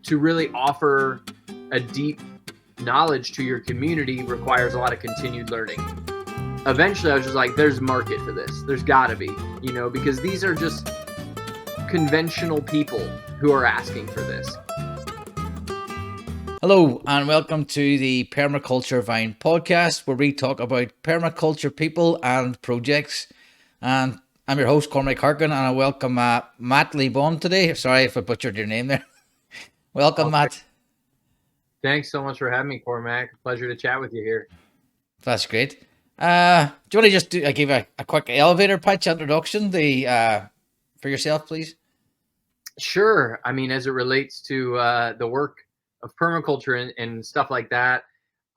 to really offer a deep knowledge to your community requires a lot of continued learning. Eventually, I was just like, there's a market for this. There's got to be, because these are just conventional people who are asking for this. Hello and welcome to the Permaculture Vine podcast, where we talk about permaculture people and projects. And I'm your host, Cormac Harkin, and I welcome Matt Lebon today. Sorry if I butchered your name there. Welcome, Matt. Thanks so much for having me, Cormac. Pleasure to chat with you here. That's great. Do you want to just give a quick elevator pitch introduction for yourself, please? Sure. I mean, as it relates to the work of permaculture and stuff like that,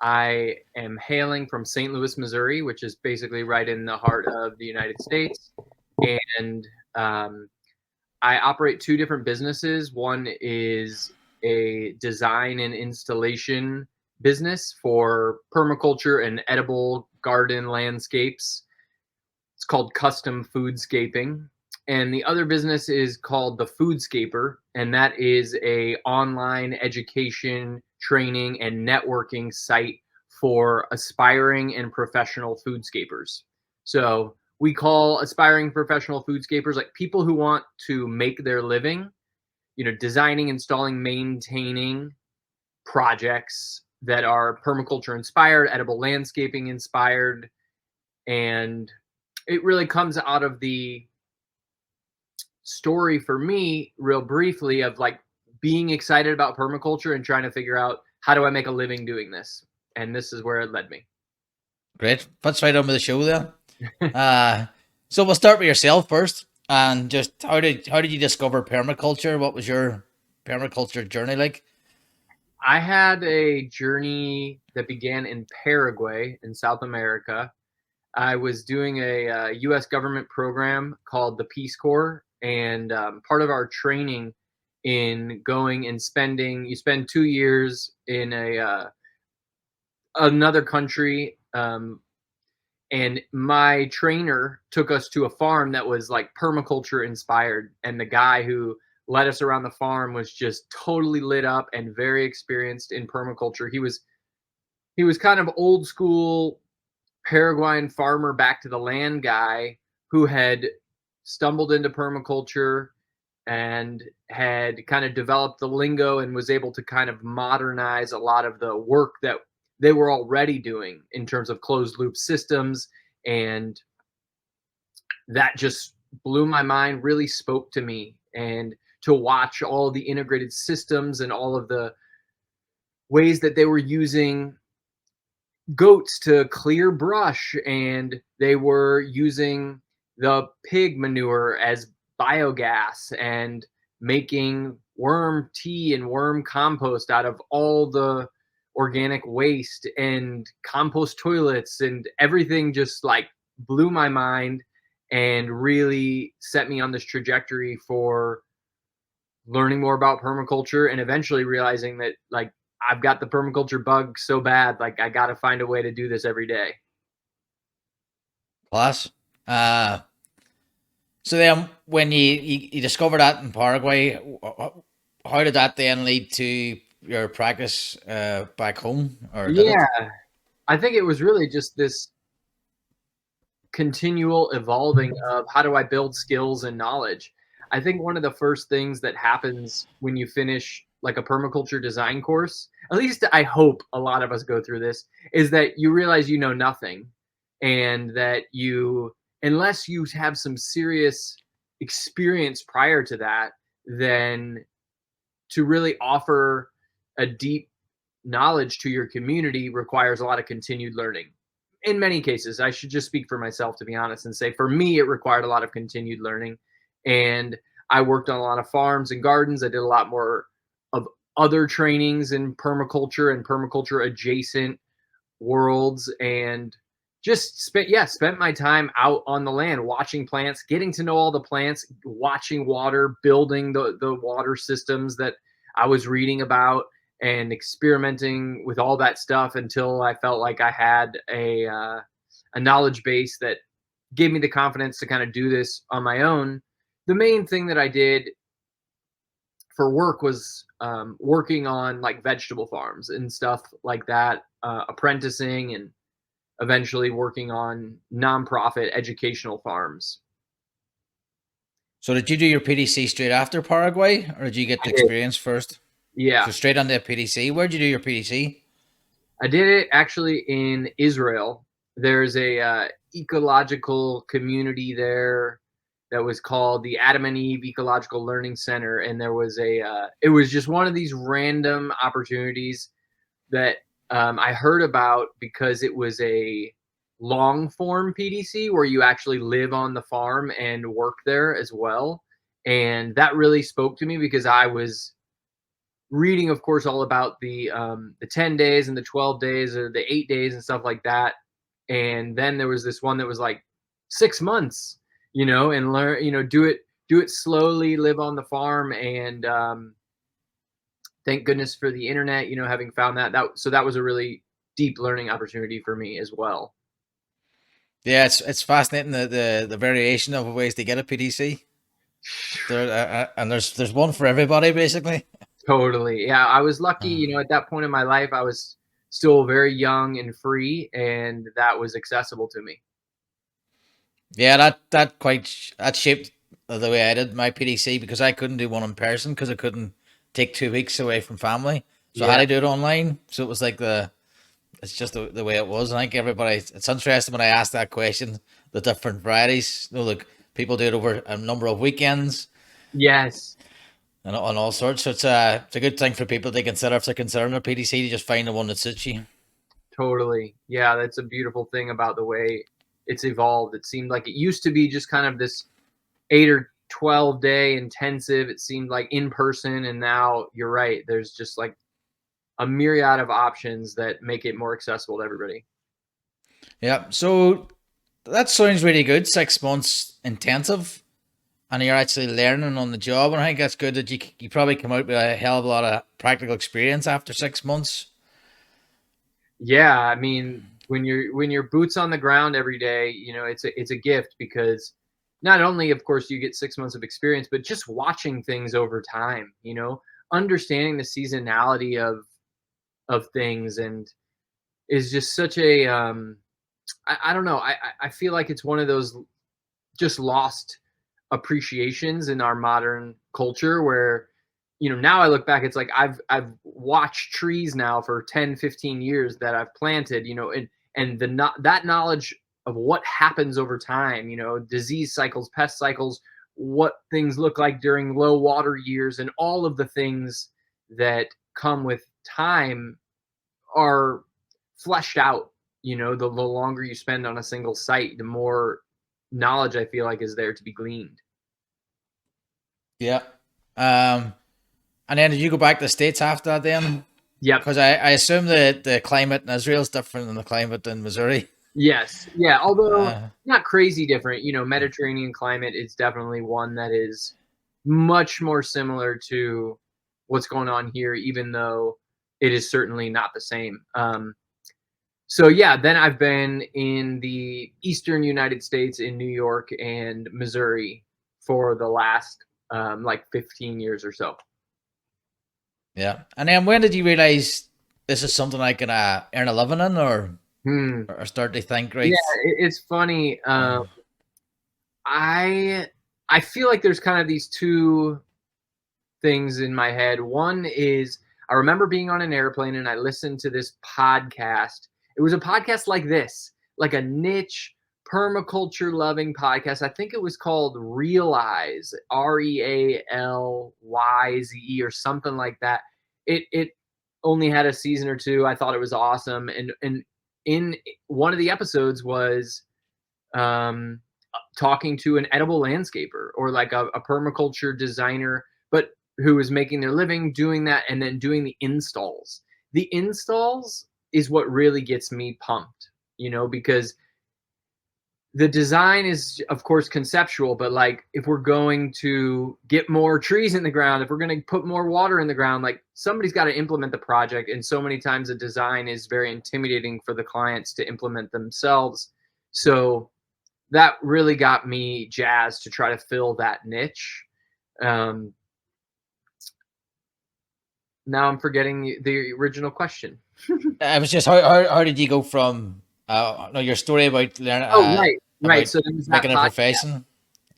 I am hailing from St. Louis, Missouri, which is basically right in the heart of the United States. And I operate two different businesses. One is a design and installation business for permaculture and edible garden landscapes. It's called Custom Foodscaping. And the other business is called the Foodscaper, and that is a online education, training, and networking site for aspiring and professional foodscapers. So we call aspiring professional foodscapers like people who want to make their living, designing, installing, maintaining projects that are permaculture inspired, edible landscaping inspired, and it really comes out of the story for me, real briefly, of like being excited about permaculture and trying to figure out how do I make a living doing this, and this is where it led me. Great. Let's right on with the show then. So we'll start with yourself first, and just how did you discover permaculture? What was your permaculture journey like? I had a journey that began in Paraguay in South America. I was doing a U.S. government program called the Peace Corps, and part of our training in going and you spend 2 years in another country, and my trainer took us to a farm that was like permaculture inspired, and the guy who led us around the farm was just totally lit up and very experienced in permaculture. He was kind of old school Paraguayan farmer, back to the land guy who had stumbled into permaculture and had kind of developed the lingo and was able to kind of modernize a lot of the work that they were already doing in terms of closed loop systems. And that just blew my mind, really spoke to me. And to watch all of the integrated systems and all of the ways that they were using goats to clear brush, and they were using the pig manure as biogas and making worm tea and worm compost out of all the organic waste, and compost toilets, and everything just like blew my mind and really set me on this trajectory for learning more about permaculture, and eventually realizing that like I've got the permaculture bug so bad, like I got to find a way to do this every day. Plus, so then when you discovered that in Paraguay, how did that then lead to your practice back home? I think it was really just this continual evolving of how do I build skills and knowledge. I think one of the first things that happens when you finish like a permaculture design course, at least I hope a lot of us go through this, is that you realize you know nothing, and that unless you have some serious experience prior to that, then to really offer a deep knowledge to your community requires a lot of continued learning. In many cases, I should just speak for myself, to be honest, and say for me, it required a lot of continued learning. And I worked on a lot of farms and gardens. I did a lot more of other trainings in permaculture and permaculture adjacent worlds, and just spent my time out on the land, watching plants, getting to know all the plants, watching water, building the water systems that I was reading about, and experimenting with all that stuff until I felt like I had a knowledge base that gave me the confidence to kind of do this on my own. The main thing that I did for work was working on like vegetable farms and stuff like that, apprenticing, and eventually working on nonprofit educational farms. So did you do your PDC straight after Paraguay, or did you get I the did. experience first? Yeah, So straight on the PDC. Where did you do your PDC? I did it actually in Israel. There's a ecological community there that was called the Adam and Eve Ecological Learning Center, and there was it was just one of these random opportunities that I heard about because it was a long form PDC where you actually live on the farm and work there as well. And that really spoke to me because I was reading, of course, all about the 10 days and the 12 days or the 8 days and stuff like that. And then there was this one that was like 6 months, and learn, do it slowly, live on the farm, and thank goodness for the internet, having found so that was a really deep learning opportunity for me as well. Yeah, it's fascinating the variation of ways to get a PDC. There and there's one for everybody basically. Totally. Yeah, I was lucky, Uh, at that point in my life, I was still very young and free, and that was accessible to me. yeah, that shaped the way I did my PDC because I couldn't do one in person because I couldn't take 2 weeks away from family, so I had Yeah. to do it online. So it was like it's just the way it was. I think everybody, it's interesting when I asked that question, the different varieties. Look, people do it over a number of weekends Yes. and on all sorts. So it's a good thing for people to consider if they're considering a PDC to just find the one that suits you. Totally. Yeah, that's a beautiful thing about the way it's evolved. It seemed like it used to be just kind of this 8 or 12-day intensive. It seemed like in person, and now you're right. There's just like a myriad of options that make it more accessible to everybody. Yeah. So that sounds really good. 6 months intensive, and you're actually learning on the job. And I think that's good that you probably come out with a hell of a lot of practical experience after 6 months. Yeah, I mean, when you're boots on the ground every day, it's a gift because not only, of course, you get 6 months of experience, but just watching things over time, understanding the seasonality of things, and is just such a I don't know. I feel like it's one of those just lost appreciations in our modern culture where now I look back, it's like I've watched trees now for 10, 15 years that I've planted, and that knowledge of what happens over time, disease cycles, pest cycles, what things look like during low water years, and all of the things that come with time are fleshed out. The longer you spend on a single site, the more knowledge I feel like is there to be gleaned. Yeah. Um, and then did you go back to the States after that then? Yep. Because I assume the climate in Israel is different than the climate in Missouri. Yes. Yeah. Although Uh, not crazy different, Mediterranean climate is definitely one that is much more similar to what's going on here, even though it is certainly not the same. So yeah, then I've been in the Eastern United States in New York and Missouri for the last like 15 years or so. yeah. And then when did you realize this is something I can earn a living in, Hmm. or start to think, Yeah, right? it's funny. Uh, I I feel like there's kind of these two things in my head. One is I remember being on an airplane and I listened to this podcast. It was a podcast like this, like a niche permaculture loving podcast. I think it was called Realize, Realyze, or something like that. It only had a season or two. I thought it was awesome. And in one of the episodes was um talking to an edible landscaper or like a permaculture designer, but who is making their living doing that and then doing the installs. The installs is what really gets me pumped, because the design is, of course, conceptual, but like if we're going to get more trees in the ground, if we're going to put more water in the ground, like somebody's got to implement the project. And so many times the design is very intimidating for the clients to implement themselves. So that really got me jazzed to try to fill that niche. Um, Now I'm forgetting the original question. I was just how did you go from no, your story about learning Oh, right, right. about So there was that making a podcast. profession?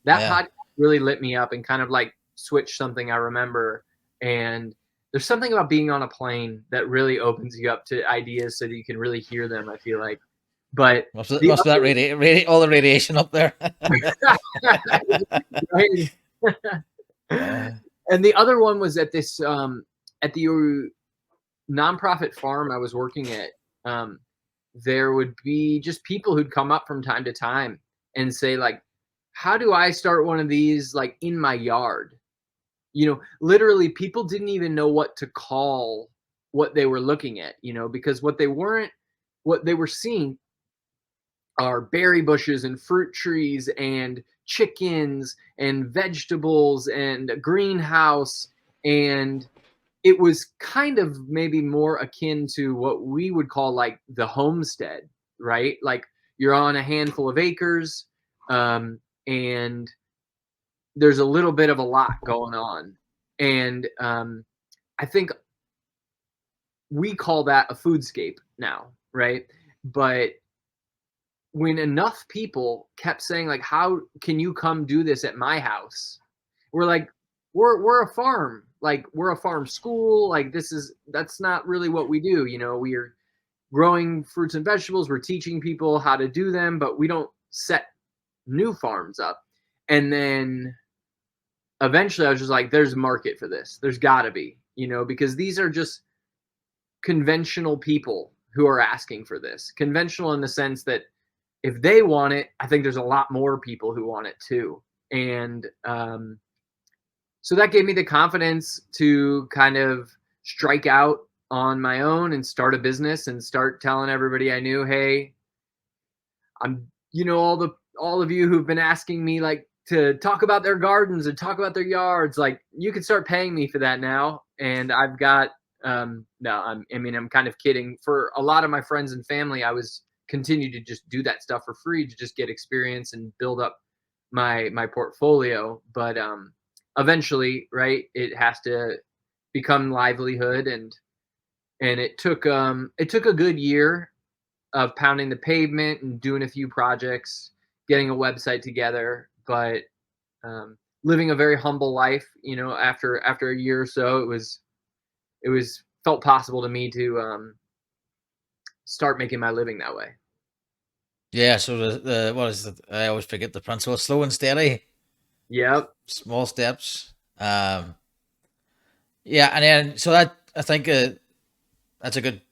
That Yeah. podcast really lit me up and kind of like switched something I remember. And there's something about being on a plane that really opens you up to ideas so that you can really hear them, I feel like. But the Must be that all the radiation up there. right. uh, And the other one was at this at the nonprofit farm I was working at. Um, there would be just people who'd come up from time to time and say like, how do I start one of these like in my yard? Literally people didn't even know what to call what they were looking at, because what they were seeing are berry bushes and fruit trees and chickens and vegetables and a greenhouse. And it was kind of maybe more akin to what we would call like the homestead, right? Like you're on a handful of acres, and there's a little bit of a lot going on. And I think we call that a foodscape now, right? But when enough people kept saying like, how can you come do this at my house, we're like, we're a farm, like we're a farm school, like that's not really what we do. We are growing fruits and vegetables, we're teaching people how to do them, but we don't set new farms up. And then eventually I was just like, there's a market for this, there's got to be, because these are just conventional people who are asking for this. Conventional in the sense that if they want it, I think there's a lot more people who want it too. And so that gave me the confidence to kind of strike out on my own and start a business and start telling everybody I knew, hey, I'm, all of you who've been asking me like to talk about their gardens and talk about their yards, like you can start paying me for that now. And I've got, no, I'm kind of kidding. For a lot of my friends and family, I was continue to just do that stuff for free to just get experience and build up my portfolio. But eventually, right, it has to become livelihood. And it took a good year of pounding the pavement and doing a few projects, getting a website together, but living a very humble life. After a year or so, it was felt possible to me to start making my living that way. yeah. So the what is it? I always forget the principle: slow and steady, Yep. small steps. Yeah, and then so that I think that's a good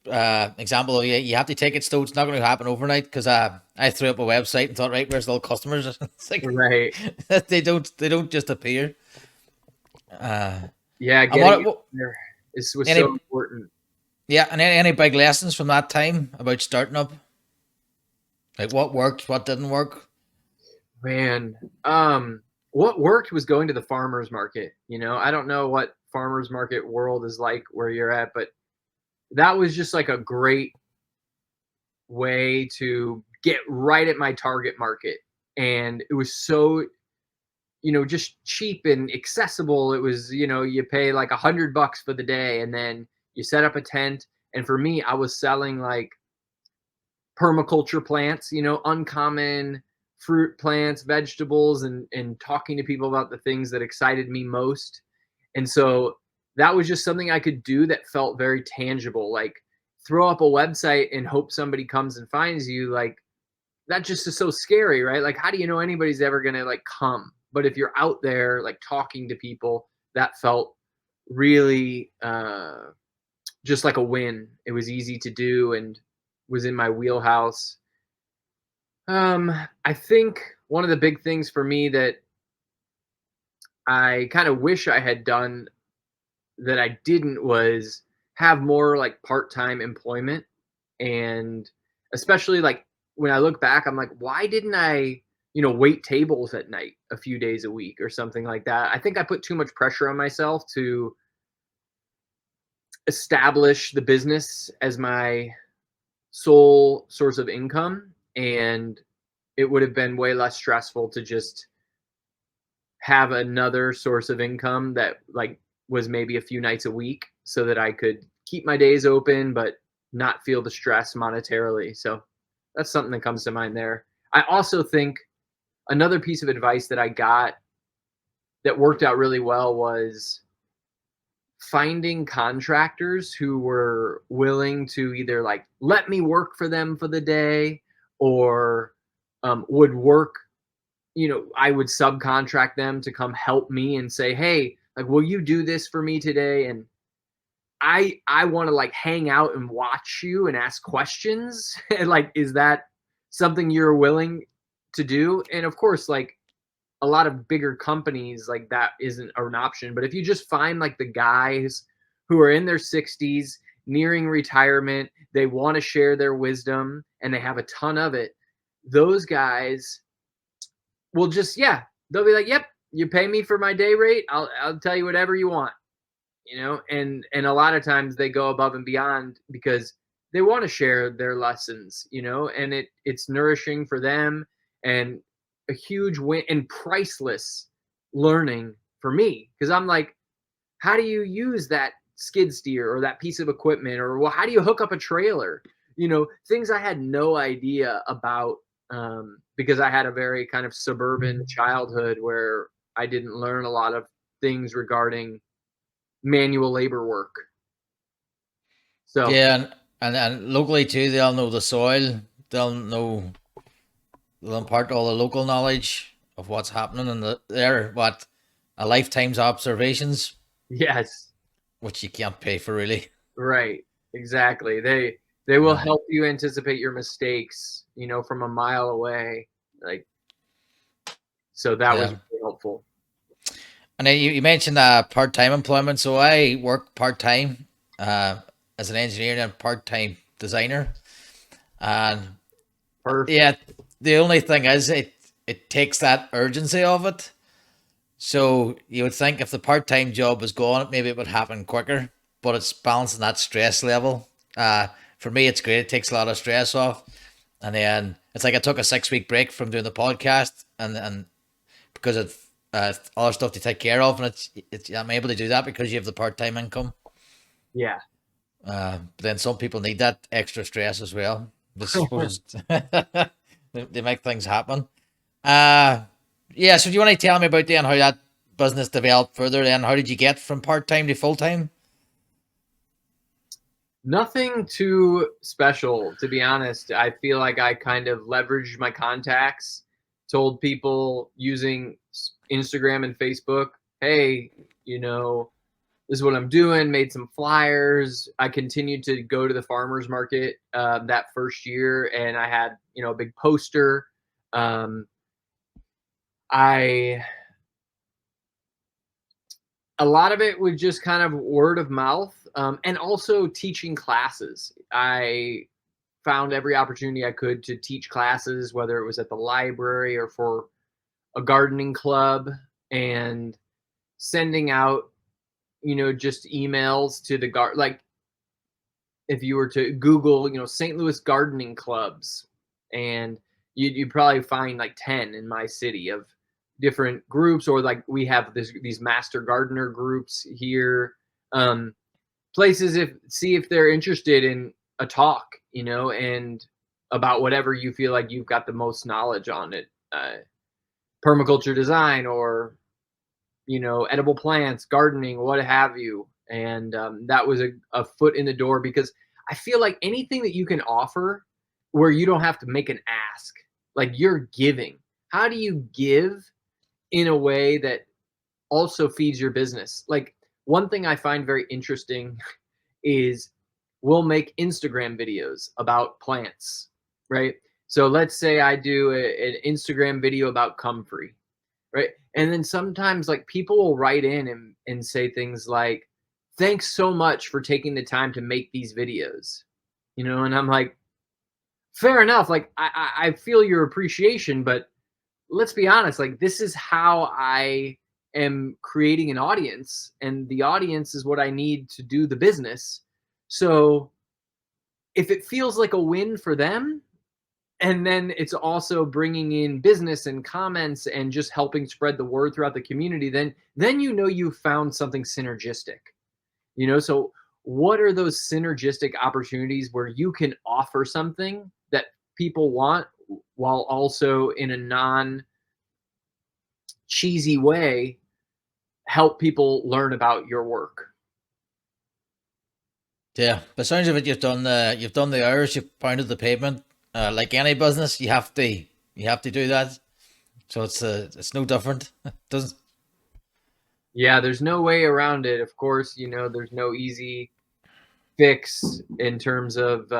example of you have to take it slow. It's not going to happen overnight because I threw up a website and thought, right, where's all customers? It's like Right. they don't just appear. Yeah. And Getting it there was so any important. yeah, and any big lessons from that time about starting up? Like what worked, what didn't work? Man, what worked was going to the farmers market. I don't know what farmers market world is like where you're at, but that was just like a great way to get right at my target market. And it was so, just cheap and accessible. It was, you pay like $100 for the day and then you set up a tent. And for me, I was selling like permaculture plants, uncommon fruit plants, vegetables, and talking to people about the things that excited me most. And so that was just something I could do that felt very tangible. Like throw up a website and hope somebody comes and finds you. Like that just is so scary, right? Like how do you know anybody's ever gonna like come? But if you're out there like talking to people, that felt really just like a win. It was easy to do and was in my wheelhouse. I think one of the big things for me that I kind of wish I had done that I didn't was have more like part-time employment. And especially like when I look back, I'm like, why didn't I, wait tables at night a few days a week or something like that? I think I put too much pressure on myself to establish the business as my sole source of income. And it would have been way less stressful to just have another source of income that like was maybe a few nights a week so that I could keep my days open, but not feel the stress monetarily. So that's something that comes to mind there. I also think another piece of advice that I got that worked out really well was finding contractors who were willing to either like let me work for them for the day or would work, I would subcontract them to come help me and say, hey, like, will you do this for me today? And I want to like hang out and watch you and ask questions. And like, is that something you're willing to do? And of course, like a lot of bigger companies, like that isn't an option. But if you just find like the guys who are in their 60s, nearing retirement, they want to share their wisdom and they have a ton of it, those guys will just, yeah, they'll be like, yep, you pay me for my day rate. I'll tell you whatever you want, and a lot of times they go above and beyond because they want to share their lessons, and it's nourishing for them and a huge win and priceless learning for me because I'm like, how do you use that skid steer or that piece of equipment, or well, how do you hook up a trailer, things I had no idea about, because I had a very kind of suburban childhood where I didn't learn a lot of things regarding manual labor work. So Yeah, and locally too, they'll know the soil. They'll impart all the local knowledge of what's happening in what a lifetime's observations, yes, which you can't pay for really. right, exactly. They will Uh, help you anticipate your mistakes, from a mile away. Like, so that was yeah. really helpful. And then you mentioned part-time employment. So I work part-time uh, as an engineer and part-time designer. And Perfect. yeah, the only thing is it takes that urgency of it. So you would think if the part-time job was gone, maybe it would happen quicker, but it's balancing that stress level. For me, it's great. It takes a lot of stress off. And then it's like I took a 6 week break from doing the podcast and because of other stuff to take care of, and it's I'm able to do that because you have the part time income. Yeah. But then some people need that extra stress as well. I suppose they make things happen. Uh yeah. So do you want to tell me about then how that business developed further? Then how did you get from part time to full time? Nothing too special, to be honest. I feel like I kind of leveraged my contacts, told people using Instagram and Facebook, hey, this is what I'm doing, made some flyers. I continued to go to the farmer's market that first year, and I had, a big poster. Um, I A lot of it was just kind of word of mouth, and also teaching classes. I found every opportunity I could to teach classes, whether it was at the library or for a gardening club, and sending out, just emails to the like if you were to Google, St. Louis gardening clubs, and you'd probably find like 10 in my city of different groups, or like we have these master gardener groups here, places if see if they're interested in a talk, and about whatever you feel like you've got the most knowledge on it, permaculture design or edible plants, gardening, what have you. And that was a foot in the door because I feel like anything that you can offer where you don't have to make an ask, like you're giving. How do you give in a way that also feeds your business? Like one thing I find very interesting is we'll make Instagram videos about plants, right? So let's say I do an Instagram video about comfrey, right? And then sometimes like people will write in and say things like, thanks so much for taking the time to make these videos, and I'm like, fair enough. Like I feel your appreciation, but let's be honest, like this is how I am creating an audience, and the audience is what I need to do the business. So if it feels like a win for them, and then it's also bringing in business and comments and just helping spread the word throughout the community, then you've found something synergistic. So what are those synergistic opportunities where you can offer something that people want while also in a non cheesy way help people learn about your work? Yeah, but sounds of it, you've done the hours, you've pounded the pavement. Like any business, you have to do that. So it's no different. Doesn't Yeah, there's no way around it. Of course, there's no easy fix in terms of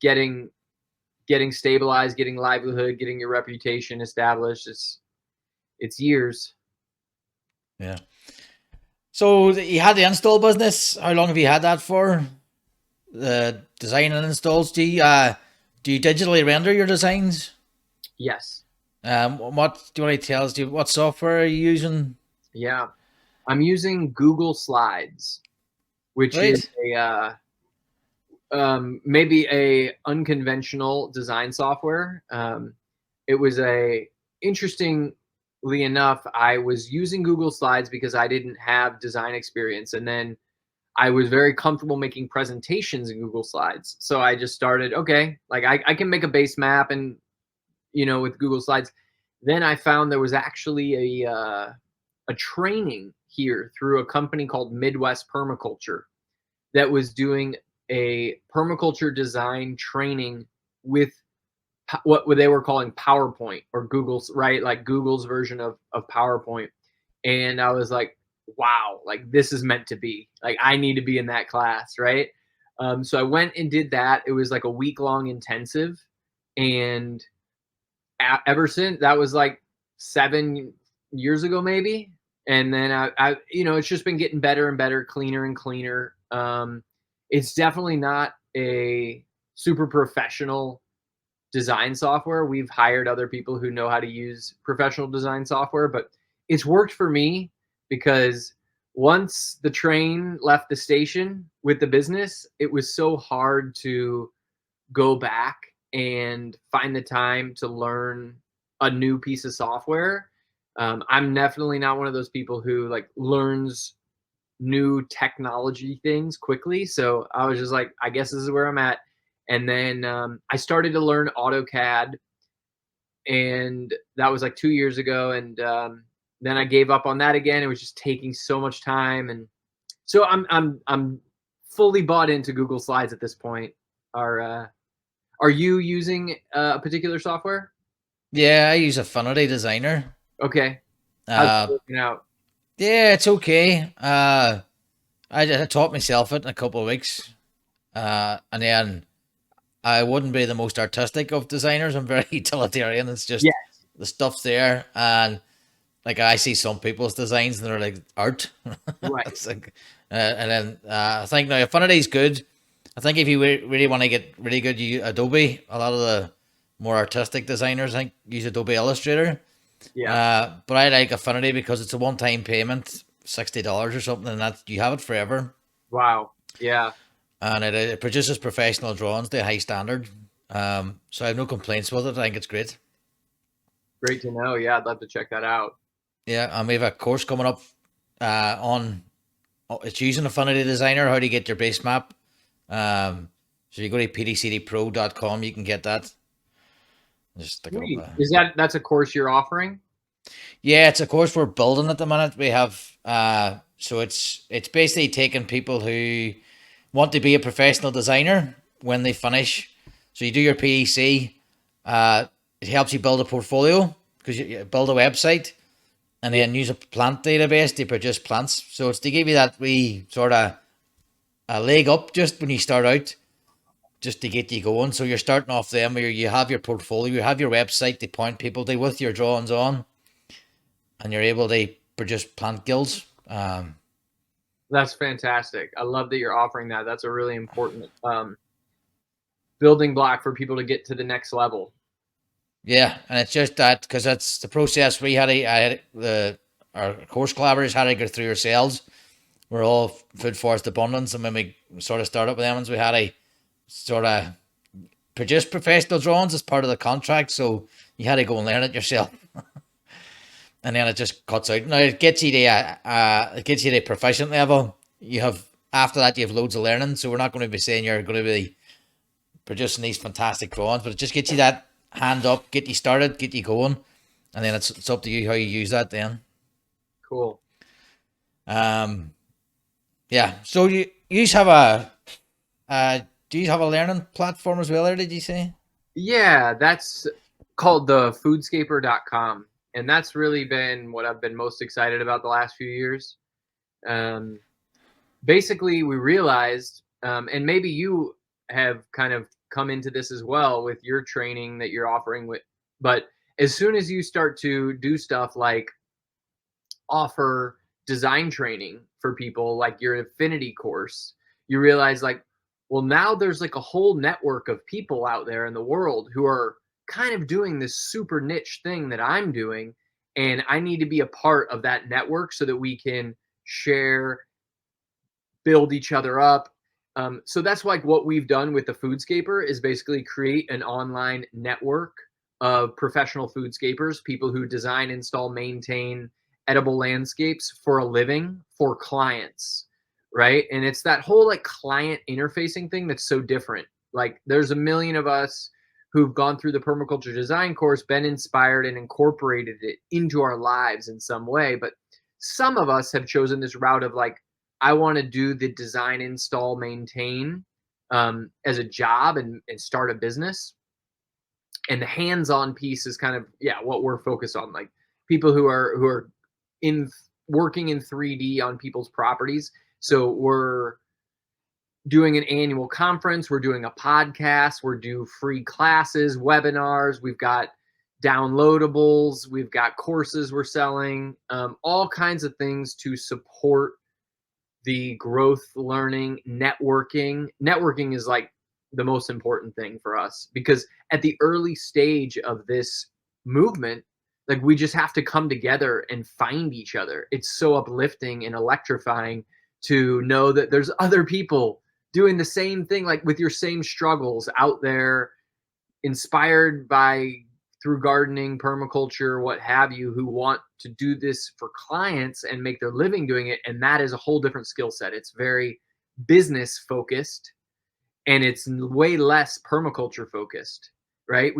getting stabilized, getting livelihood, getting your reputation established. It's years. Yeah. So you had the install business. How long have you had that for? The design and installs. Do you digitally render your designs? Yes. What do you want to tell us? What software are you using? Yeah. I'm using Google Slides, which is Right. maybe a unconventional design software. It was interestingly enough, I was using Google Slides because I didn't have design experience, and then I was very comfortable making presentations in Google Slides. So I just started, okay, like I can make a base map and with Google Slides. Then I found there was actually a training here through a company called Midwest Permaculture that was doing a permaculture design training with what they were calling PowerPoint, or Google's, right? Like Google's version of PowerPoint. And I was like, wow, like this is meant to be. Like I need to be in that class, right? So I went and did that. It was like a week-long intensive. And ever since, that was like 7 years ago, maybe. And then it's just been getting better and better, cleaner and cleaner. It's definitely not a super professional design software. We've hired other people who know how to use professional design software, but it's worked for me because once the train left the station with the business, it was so hard to go back and find the time to learn a new piece of software. I'm definitely not one of those people who like learns new technology things quickly. So I was just like, I guess this is where I'm at. And then I started to learn AutoCAD, and that was like 2 years ago. And then I gave up on that again. It was just taking so much time, and so I'm fully bought into Google Slides at this point. Are you using a particular software? Yeah, I use Affinity Designer. Okay, how's it Uh, working out? yeah, it's okay. I taught myself it in a couple of weeks. And then I wouldn't be the most artistic of designers. I'm very utilitarian. It's Yeah, just the stuff's there, and like I see some people's designs and they're like art. right. It's like, and then I think now Affinity's good. I think if you really want to get really good, you Adobe. A lot of the more artistic designers, I think, use Adobe Illustrator. Yeah. But I like Affinity because it's a one-time payment, $60 or something, and that you have it forever. Wow. Yeah. And it produces professional drawings to a high standard. So I have no complaints with it. I think it's great. Great to know. Yeah, I'd love to check that out. Yeah, and we have a course coming up on it's using Affinity Designer, how to get your base map. So you go to pdcdpro.com, you can get that. Just stick it up Sweet. there. That's a course you're offering? Yeah, it's a course we're building at the minute. We have so it's basically taking people who want to be a professional designer when they finish. So you do your PEC. It helps you build a portfolio because you build a website and Yeah. then use a plant database to produce plants. So it's to give you that wee sort of a leg up just when you start out, just to get you going. So you're starting off them where you have your portfolio, you have your website to point people to with your drawings on, and you're able to produce plant guilds. That's fantastic. I love that you're offering that. That's a really important building block for people to get to the next level. Yeah, and it's just that because that's the process we had. I had our course collaborators had to go through ourselves. We're all food forest abundance, and when we sort of started with them, we had to sort of produce professional drawings as part of the contract. So you had to go and learn it yourself, and then it just cuts out. Now it gets you to proficient level. You have after that, you have loads of learning. So we're not going to be saying you're going to be producing these fantastic drawings, but it just gets you that hand up, get you started, get you going, and then it's up to you how you use that then. Cool. Yeah. So you have a do you have a learning platform as well, or did you say? Yeah, that's called the Foodscaper.com. And that's really been what I've been most excited about the last few years. Um, Basically, we realized, and maybe you have kind of come into this as well with your training that you're offering with, but as soon as you start to do stuff like offer design training for people, like your affinity course, you realize like, well, now there's like a whole network of people out there in the world who are kind of doing this super niche thing that I'm doing. And I need to be a part of that network so that we can share, build each other up. So that's like what we've done with the Foodscaper is basically create an online network of professional foodscapers, people who design, install, maintain edible landscapes for a living for clients, right? And it's that whole like client interfacing thing that's so different. Like there's a million of us who've gone through the permaculture design course, been inspired and incorporated it into our lives in some way, but some of us have chosen this route of like, I want to do the design, install, maintain as a job and start a business. And the hands-on piece is kind of what we're focused on, like people who are in working in 3D on people's properties. So we're doing an annual conference, we're doing a podcast, we're doing free classes, webinars, we've got downloadables, we've got courses we're selling, all kinds of things to support the growth, learning, networking. Networking is like the most important thing for us because at the early stage of this movement, like we just have to come together and find each other. It's so uplifting and electrifying to know that there's other people doing the same thing, like with your same struggles out there, inspired by through gardening, permaculture, what have you, who want to do this for clients and make their living doing it. And that is a whole different skill set. It's very business focused and it's way less permaculture focused, right?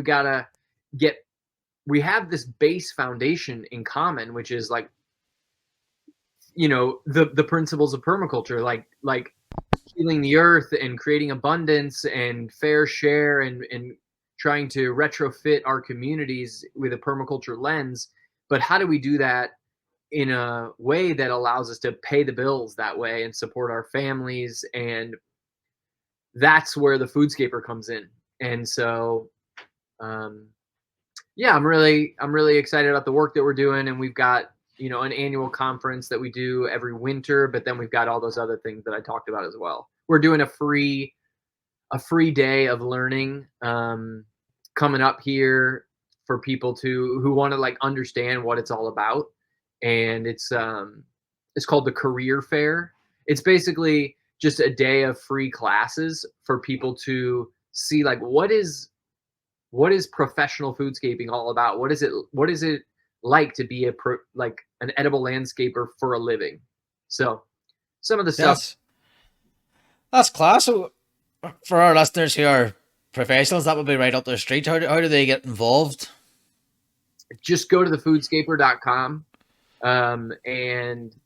We have this base foundation in common, which is like, the principles of permaculture, like healing the earth and creating abundance and fair share and trying to retrofit our communities with a permaculture lens. But how do we do that in a way that allows us to pay the bills that way and support our families? And that's where the Foodscaper comes in. And so, I'm really excited about the work that we're doing. And we've got, an annual conference that we do every winter, but then we've got all those other things that I talked about as well. We're doing a free day of learning coming up here for people who want to like understand what it's all about. And it's called the Career Fair. It's basically just a day of free classes for people to see like what is professional foodscaping all about? What is it like to be like an edible landscaper for a living? So some of the stuff. Yes, that's class. So for our listeners who are professionals, that would be right up their street. How do they get involved? Just go to the foodscaper.com and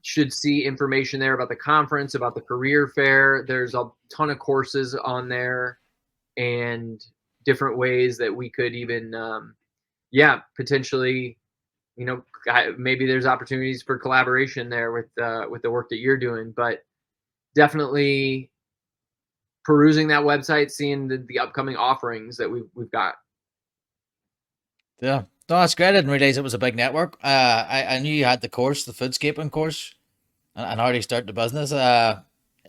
should see information there about the conference, about the career fair. There's a ton of courses on there and different ways that we could even, potentially, maybe there's opportunities for collaboration there with the work that you're doing. But definitely perusing that website, seeing the upcoming offerings that we've got. Yeah, no, that's great. I didn't realize it was a big network. I knew you had the course, the Foodscaping course, and how to start the business.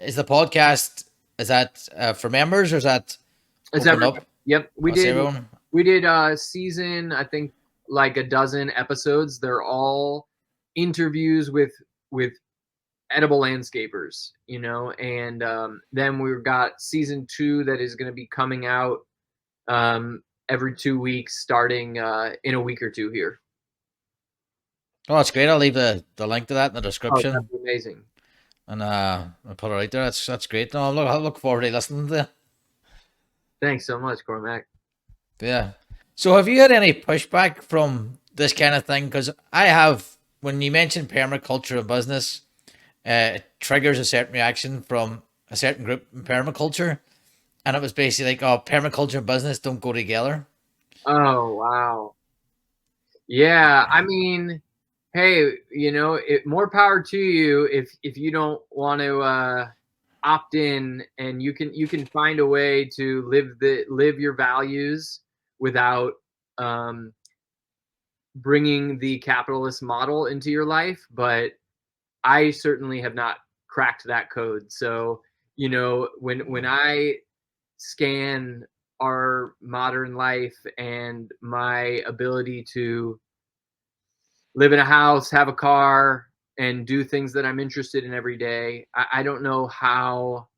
Is the podcast, is that for members or is that It's open up? Yep, That's everyone. we did a season, I think like a dozen episodes. They're all interviews with edible landscapers, and then we've got season 2 that is going to be coming out every 2 weeks starting in a week or two here. Oh, that's great. I'll leave the link to that in the Oh, that'd description. be amazing. and I put it out there. That's great. No, I'll look forward to listening to it. Thanks so much, Cormac. Yeah. So have you had any pushback from this kind of thing? Because I have. When you mention permaculture in business, it triggers a certain reaction from a certain group in permaculture, and it was basically like, "Oh, permaculture and business don't go together." Oh, wow. Yeah, I mean, hey, more power to you if you don't want to opt in, and you can find a way to live your values without um, bringing the capitalist model into your life. But I certainly have not cracked that code. So, when I scan our modern life and my ability to live in a house, have a car, and do things that I'm interested in every day, I don't know how.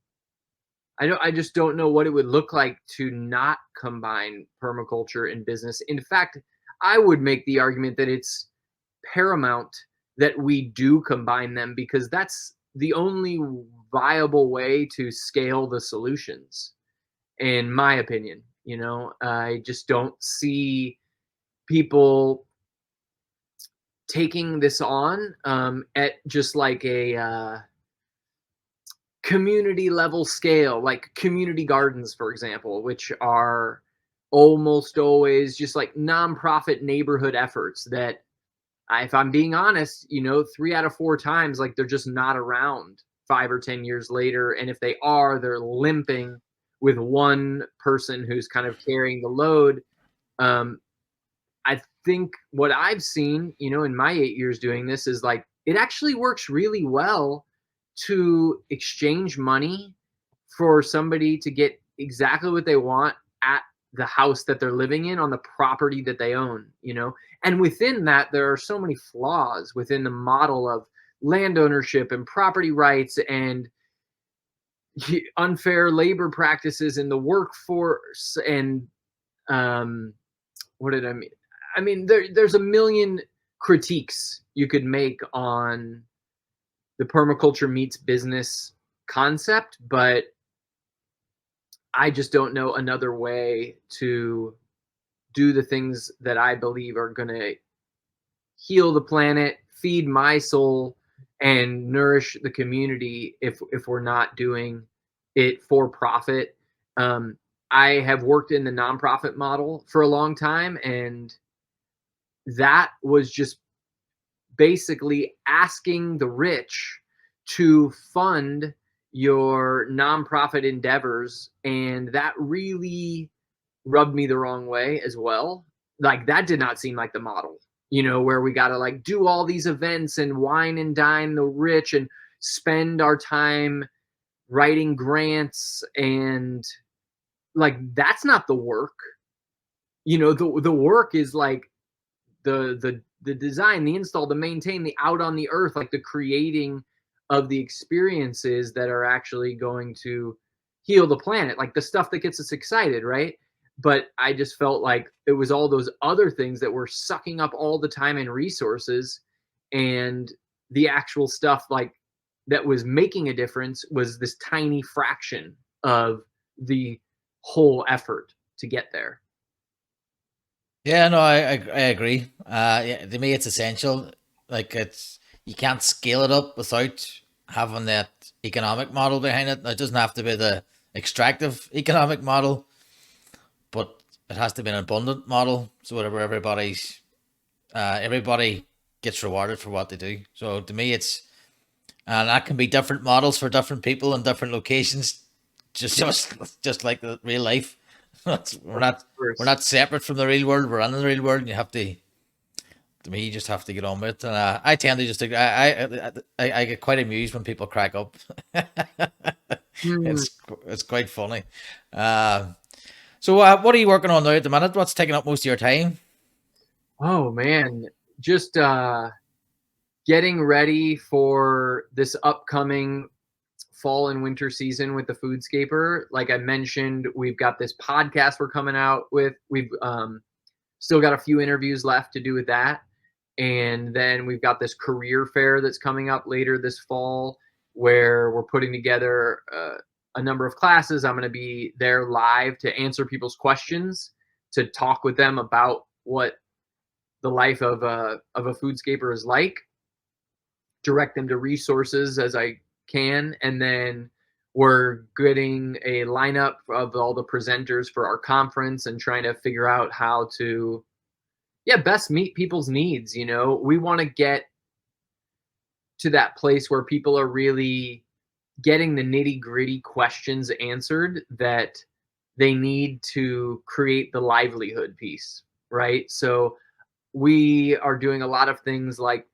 I just don't know what it would look like to not combine permaculture and business. In fact, I would make the argument that it's paramount that we do combine them, because that's the only viable way to scale the solutions, in my opinion. I just don't see people taking this on at just like a community level scale, like community gardens, for example, which are almost always just like nonprofit neighborhood efforts that, if I'm being honest, 3 out of 4 times, like, they're just not around 5 or 10 years later. And if they are, they're limping with one person who's kind of carrying the load. Um, I think what I've seen, in my 8 years doing this, is like it actually works really well to exchange money for somebody to get exactly what they want at the house that they're living in on the property that they own. And within that, there are so many flaws within the model of land ownership and property rights and unfair labor practices in the workforce. And um, what did I mean? I mean, there's a million critiques you could make on the permaculture meets business concept, but I just don't know another way to do the things that I believe are going to heal the planet, feed my soul, and nourish the community if we're not doing it for profit. Um, I have worked in the nonprofit model for a long time, and that was just basically asking the rich to fund your nonprofit endeavors. And that really rubbed me the wrong way as well. Like, that did not seem like the model, where we got to like do all these events and wine and dine the rich and spend our time writing grants. And like, that's not the work. The work is like the design, the install, the maintain, the out on the earth, like the creating of the experiences that are actually going to heal the planet, like the stuff that gets us excited, right? But I just felt like it was all those other things that were sucking up all the time and resources, and the actual stuff like that was making a difference was this tiny fraction of the whole effort to get there. Yeah, no, I agree. Yeah, to me, it's essential. Like you can't scale it up without having that economic model behind it. It doesn't have to be the extractive economic model, but it has to be an abundant model. So whatever everybody gets rewarded for what they do. So to me, and that can be different models for different people in different locations. Just like the real life. We're Of not we're course. not separate from the real world. We're in the real world, and you have to me, you just have to get on with it. And I tend to just I get quite amused when people crack up. Hmm. It's quite funny. Uh, so what are you working on now at the minute? What's taking up most of your time? Oh man, just getting ready for this upcoming fall and winter season with the Foodscaper. Like I mentioned, we've got this podcast we're coming out with. We've still got a few interviews left to do with that. And then we've got this career fair that's coming up later this fall. where we're putting together a number of classes. I'm going to be there live to answer people's questions, to talk with them about what the life of a foodscaper is like, direct them to resources as I can, and then we're getting a lineup of all the presenters for our conference and trying to figure out how to best meet people's needs. We want to get to that place where people are really getting the nitty-gritty questions answered that they need to create the livelihood piece, right? So we are doing a lot of things like,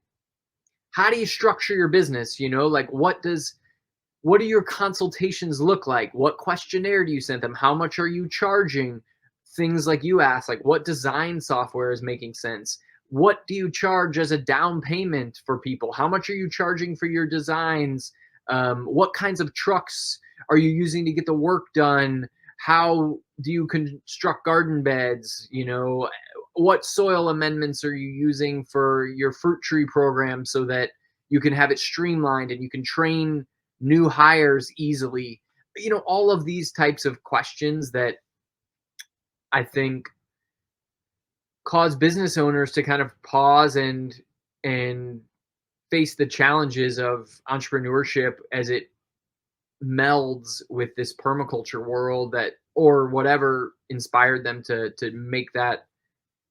how do you structure your business? Like, what do your consultations look like? What questionnaire do you send them? How much are you charging? Things like you asked, like, what design software is making sense? What do you charge as a down payment for people? How much are you charging for your designs? What kinds of trucks are you using to get the work done? How do you construct garden beds? What soil amendments are you using for your fruit tree program so that you can have it streamlined and you can train new hires easily? All of these types of questions that I think cause business owners to kind of pause and face the challenges of entrepreneurship as it melds with this permaculture world, that or whatever inspired them to make that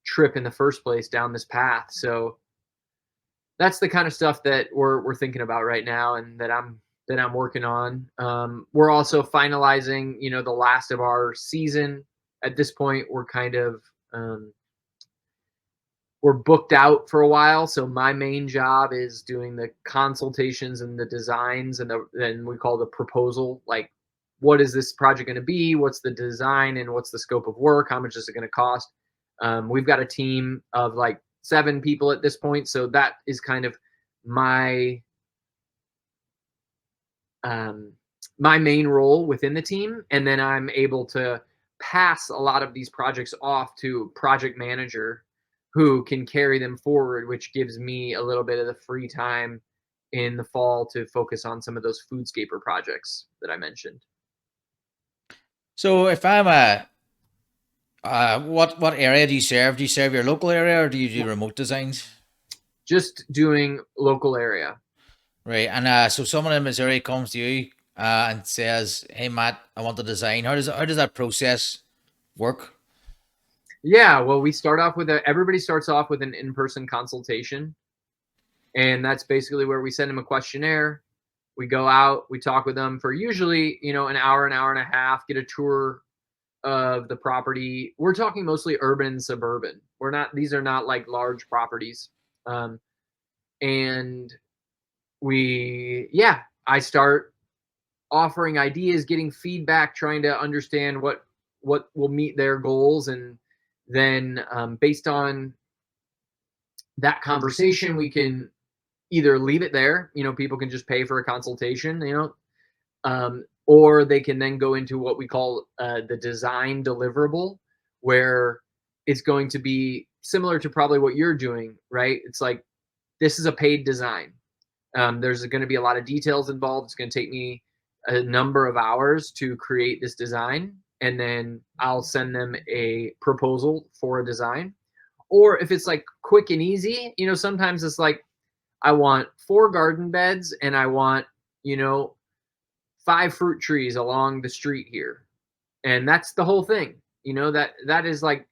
trip in the first place down this path. So that's the kind of stuff that we're thinking about right now, and that I'm working on. We're also finalizing, the last of our season. At this point, we're kind of we're booked out for a while. So my main job is doing the consultations and the designs, and then we call the proposal. Like, what is this project going to be? What's the design and what's the scope of work? How much is it going to cost? We've got a team of like 7 people at this point. So that is kind of my my main role within the team. And then I'm able to pass a lot of these projects off to project manager who can carry them forward, which gives me a little bit of the free time in the fall to focus on some of those Foodscaper projects that I mentioned. So if I'm a what area do you serve? Do you serve your local area or do you do remote designs? Just doing local area. Right. And so someone in Missouri comes to you and says, "Hey Matt, I want the design." How does that process work? Yeah, well, we start off with everybody starts off with an in-person consultation, and that's basically where we send them a questionnaire. We go out, we talk with them for usually, an hour and a half, get a tour of the property. We're talking mostly urban and suburban. These are not like large properties. And I start offering ideas, getting feedback, trying to understand what will meet their goals. And then based on that conversation, we can either leave it there, people can just pay for a consultation, or they can then go into what we call the design deliverable, where it's going to be similar to probably what you're doing, right? It's like, this is a paid design. There's going to be a lot of details involved. It's going to take me a number of hours to create this design, and then I'll send them a proposal for a design. Or if it's like quick and easy, sometimes it's like, I want 4 garden beds and I want, 5 fruit trees along the street here. And that's the whole thing. That is like,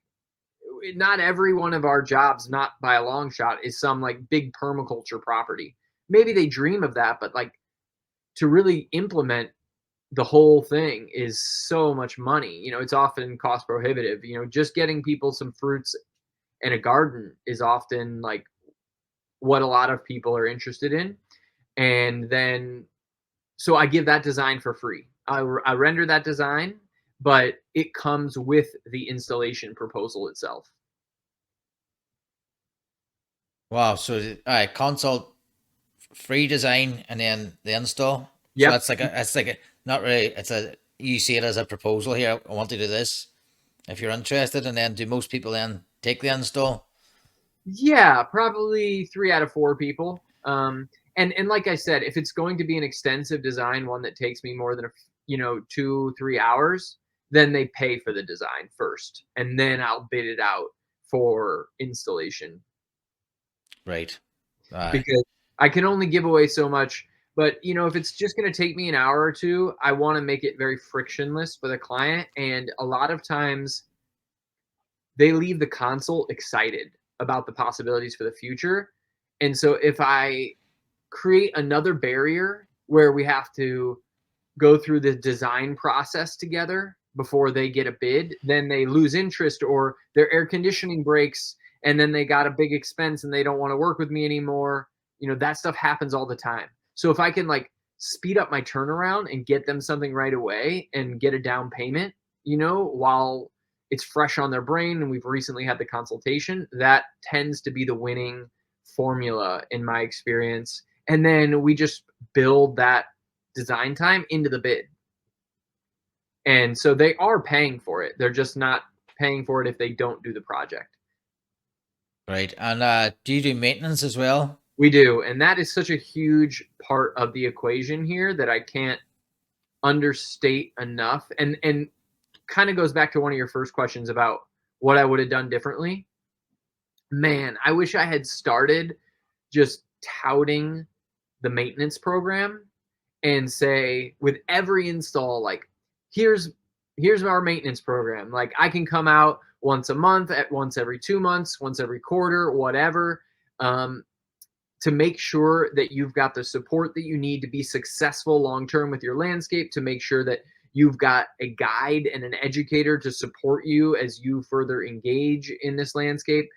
not every one of our jobs, not by a long shot, is some like big permaculture property. Maybe they dream of that, but like, to really implement the whole thing is so much money. It's often cost prohibitive. Just getting people some fruits and a garden is often like what a lot of people are interested in. And then, so I give that design for free. I render that design, but it comes with the installation proposal itself. Wow. So all right, consult, free design, and then the install. So Yep. not really. You see it as a proposal here. I want to do this if you're interested, and then do most people then take the install? Yeah, probably 3 out of 4 people. And like I said, if it's going to be an extensive design, one that takes me more than 2-3 hours, then they pay for the design first, and then I'll bid it out for installation, Right. Aye. because I can only give away so much. But if it's just going to take me an hour or two, I want to make it very frictionless for the client. And a lot of times they leave the consult excited about the possibilities for the future. And so if I create another barrier where we have to go through the design process together before they get a bid, then they lose interest, or their air conditioning breaks and then they got a big expense and they don't want to work with me anymore. That stuff happens all the time. So if I can like speed up my turnaround and get them something right away and get a down payment, while it's fresh on their brain and we've recently had the consultation, that tends to be the winning formula in my experience. And then we just build that design time into the bid. And so they are paying for it. They're just not paying for it if they don't do the project. Right. And do you do maintenance as well? We do. And that is such a huge part of the equation here that I can't understate enough. And kind of goes back to one of your first questions about what I would have done differently. Man, I wish I had started just touting the maintenance program and say with every install, like, here's our maintenance program. Like, I can come out once a month, at once every 2 months, once every quarter, whatever, to make sure that you've got the support that you need to be successful long term with your landscape, to make sure that you've got a guide and an educator to support you as you further engage in this landscape.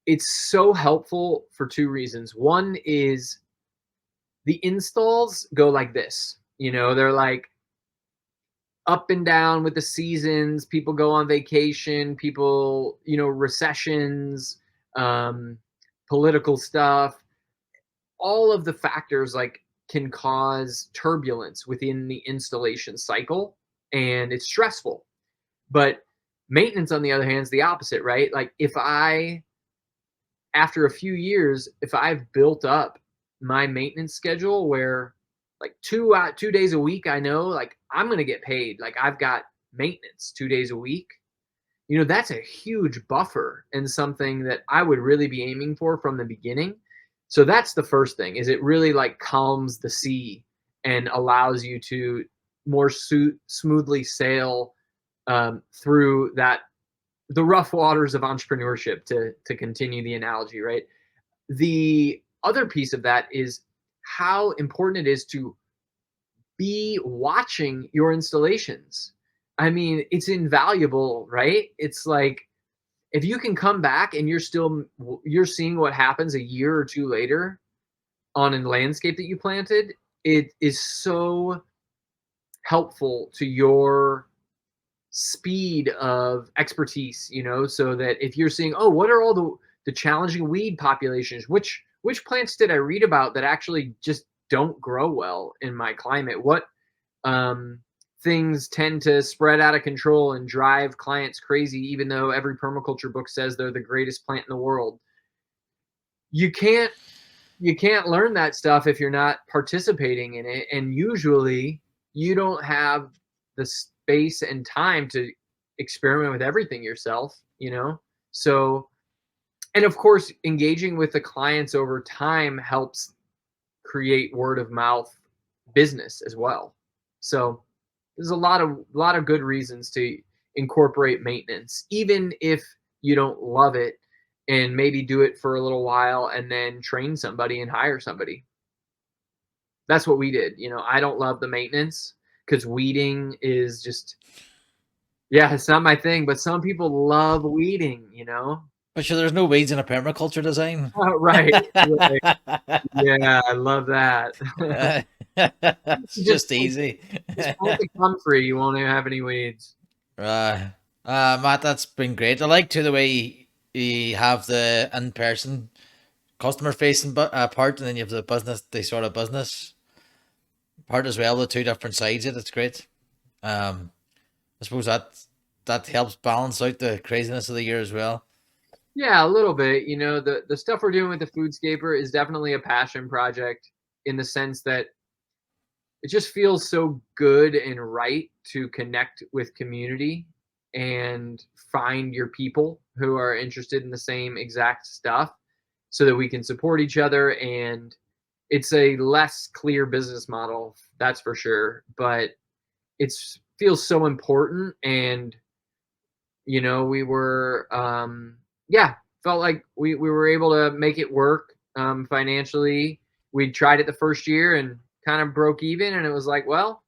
It's so helpful for two reasons. One is the installs go like this. They're like up and down with the seasons. People go on vacation, people, recessions, political stuff. All of the factors like can cause turbulence within the installation cycle, and it's stressful. But maintenance, on the other hand, is the opposite, right? Like, after a few years, if I've built up my maintenance schedule where like 2 days a week, I know like I'm going to get paid. Like, I've got maintenance 2 days a week. That's a huge buffer and something that I would really be aiming for from the beginning. So that's the first thing, is it really like calms the sea and allows you to more smoothly sail through the rough waters of entrepreneurship, to continue the analogy, right? The other piece of that is how important it is to be watching your installations. I mean, it's invaluable, right? It's like, if you can come back and you're seeing what happens a year or two later on a landscape that you planted, it is so helpful to your speed of expertise, so that if you're seeing, oh, what are all the challenging weed populations, which plants did I read about that actually just don't grow well in my climate, what things tend to spread out of control and drive clients crazy, even though every permaculture book says they're the greatest plant in the world. You can't learn that stuff if you're not participating in it, and usually you don't have the space and time to experiment with everything yourself. So, and of course, engaging with the clients over time helps create word of mouth business as well. So there's a lot of good reasons to incorporate maintenance, even if you don't love it, and maybe do it for a little while and then train somebody and hire somebody. That's what we did. I don't love the maintenance because weeding is just, yeah, it's not my thing, but some people love weeding. But sure, there's no weeds in a permaculture design. Right, right. Yeah, I love that. It's just easy. Just plant the comfrey, you won't have any weeds. Matt, that's been great. I like too the way you have the in-person customer facing part, and then you have the sort of business part as well, the two different sides of it. It's great. I suppose that helps balance out the craziness of the year as well. Yeah, a little bit. The stuff we're doing with the Foodscaper is definitely a passion project in the sense that it just feels so good and right to connect with community and find your people who are interested in the same exact stuff so that we can support each other. And it's a less clear business model, that's for sure, but it's feels so important. And we were yeah, felt like we were able to make it work financially. We tried it the first year and kind of broke even, and it was like, well,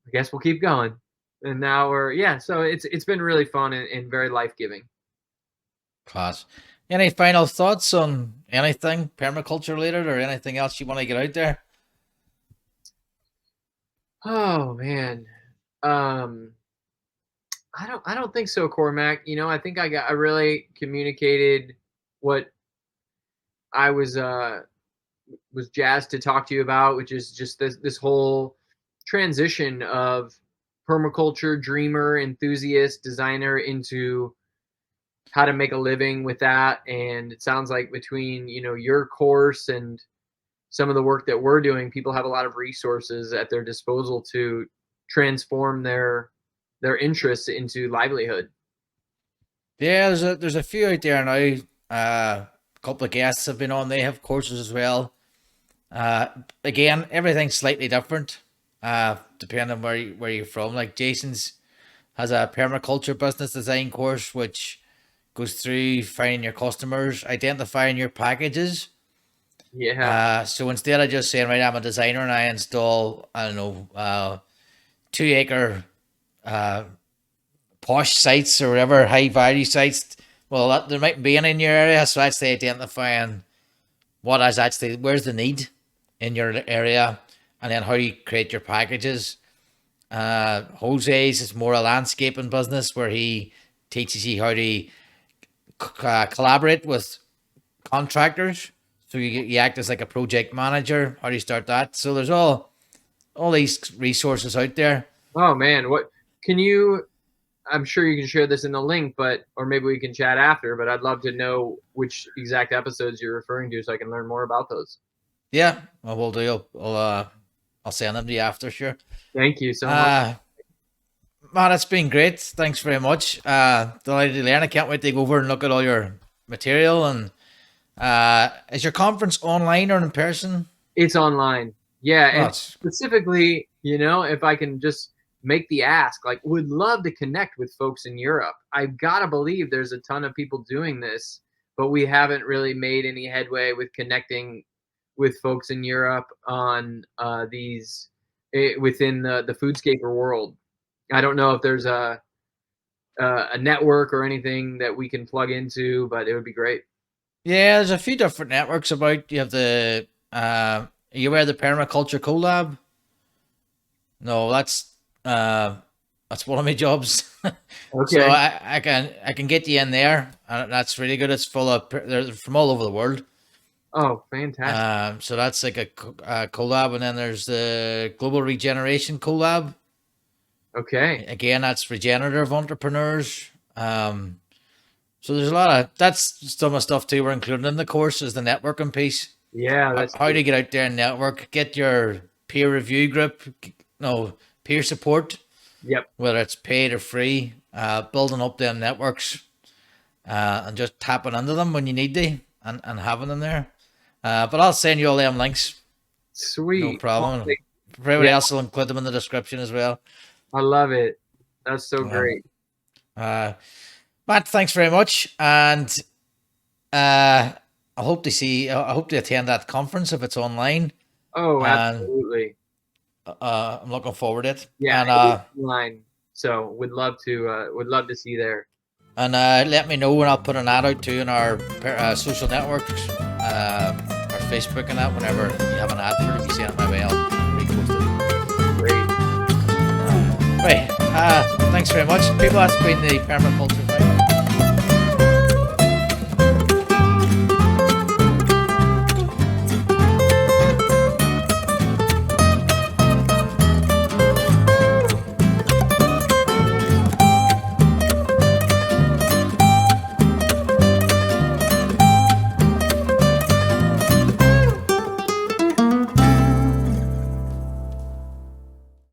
I guess we'll keep going. And now so it's been really fun and very life-giving. Class. Any final thoughts on anything permaculture related or anything else you want to get out there? Oh man. um I don't think so, Cormac. I think I really communicated what I was jazzed to talk to you about, which is just this whole transition of permaculture dreamer, enthusiast, designer into how to make a living with that. And it sounds like between your course and some of the work that we're doing, people have a lot of resources at their disposal to transform their interests into livelihood. Yeah, there's a few out there now. A couple of guests have been on. They have courses as well. Again, everything's slightly different, depending on where you're from. Like Jason's has a permaculture business design course, which goes through finding your customers, identifying your packages. Yeah. So instead of just saying, right, I'm a designer and I install, I don't know, 2 acre posh sites or whatever, high value sites. Well, there might be any in your area, so actually identifying where's the need in your area, and then how you create your packages. Jose's is more a landscaping business where he teaches you how to collaborate with contractors. So you act as like a project manager. How do you start that? So there's all these resources out there. Oh man, what can you? I'm sure you can share this in the link, or maybe we can chat after. But I'd love to know which exact episodes you're referring to, so I can learn more about those. Yeah, I will do. I'll send them to you after, sure. Thank you so much. Man, it's been great. Thanks very much. Delighted to learn. I can't wait to go over and look at all your material. And is your conference online or in person? It's online. Yeah, Oh, and specifically, if I can just make the ask, like, would love to connect with folks in Europe. I've got to believe there's a ton of people doing this, but we haven't really made any headway with connecting with folks in Europe on these within the Foodscaper world. I don't know if there's a network or anything that we can plug into, but it would be great. yeah, there's a few different networks about. You have the you aware of the Permaculture Collab? No, that's one of my jobs. Okay. So I can get you in there, and that's really good. It's full of they're from all over the world. Oh, fantastic. So that's like a collab, and then there's the Global Regeneration Collab. Okay. Again, that's regenerative entrepreneurs. So there's a lot of that's some of the stuff too. We're including in the course is the networking piece. Yeah, that's How to get out there and network, get your peer review group, peer support. Yep. Whether it's paid or free, building up them networks, and just tapping into them when you need to, and having them there. But I'll send you all them links. Sweet. No problem. For everybody else, I'll include them in the description as well. I love it. That's so great. Matt, thanks very much, and I hope to attend that conference if it's online. Oh, absolutely. I'm looking forward to it. Yeah, and online. So would love to see there. And let me know when I'll put an ad out too in our social networks, our Facebook and that. Whenever you have an ad for it, if you send it my way, I'll repost it. Great. Right. Thanks very much, people. That's been the Permaculture